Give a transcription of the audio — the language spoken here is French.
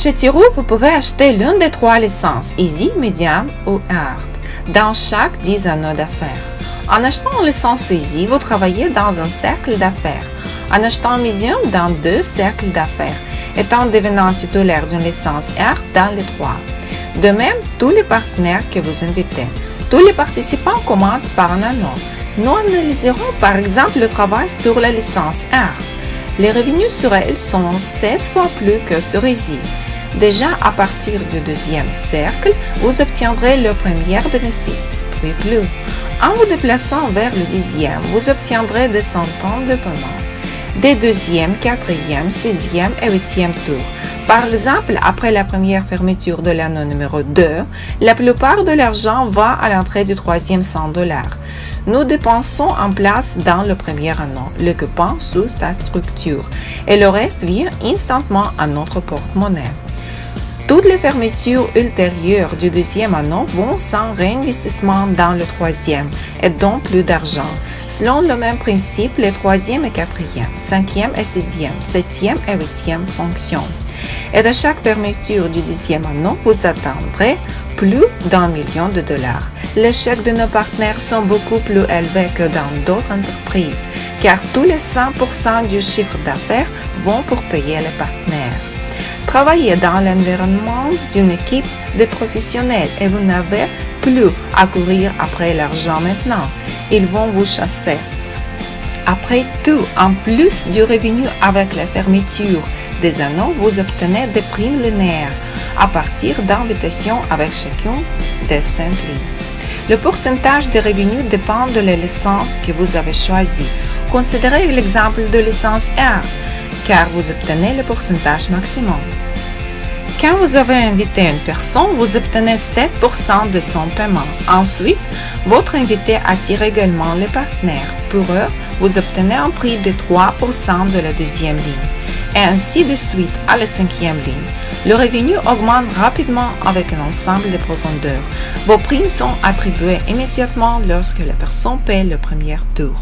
Chez Thiroux, vous pouvez acheter l'une des 3 licences, Easy, Medium ou Hard, dans chaque 10 anneaux d'affaires. En achetant une licence Easy, vous travaillez dans un cercle d'affaires. En achetant Medium, dans 2 cercles d'affaires, et en devenant titulaire d'une licence Hard dans les 3. De même, tous les partenaires que vous invitez. Tous les participants commencent par un anneau. Nous analyserons par exemple le travail sur la licence Hard. Les revenus sur elle sont 16 fois plus que sur Easy. Déjà, à partir du 2e cercle, vous obtiendrez le premier bénéfice, puis plus. En vous déplaçant vers le 10e, vous obtiendrez des centaines de paiements. Des 2e, 4e, 6e et 8e tours. Par exemple, après la première fermeture de l'anneau numéro 2, la plupart de l'argent va à l'entrée du 3e $100. Nous dépensons en place dans le premier anneau, le coupon sous sa structure, et le reste vient instantanément à notre porte-monnaie. Toutes les fermetures ultérieures du 2e anneau vont sans réinvestissement dans le 3e et donnent plus d'argent. Selon le même principe, les 3e et 4e, 5e et 6e, 7e et 8e fonctionnent. Et de chaque fermeture du 10e anneau, vous attendrez plus d'1 million de dollars. Les chèques de nos partenaires sont beaucoup plus élevés que dans d'autres entreprises, car tous les 100% du chiffre d'affaires vont pour payer les partenaires. Travaillez dans l'environnement d'une équipe de professionnels et vous n'avez plus à courir après l'argent maintenant. Ils vont vous chasser. Après tout, en plus du revenu avec la fermeture des anneaux, vous obtenez des primes linéaires à partir d'invitations avec chacune des 5 lignes. Le pourcentage des revenus dépend de la licence que vous avez choisie. Considérez l'exemple de licence R, car vous obtenez le pourcentage maximum. Quand vous avez invité une personne, vous obtenez 7% de son paiement. Ensuite, votre invité attire également les partenaires. Pour eux, vous obtenez un prix de 3% de la 2e ligne, et ainsi de suite à la 5e ligne. Le revenu augmente rapidement avec un ensemble de profondeurs. Vos primes sont attribuées immédiatement lorsque la personne paie le premier tour.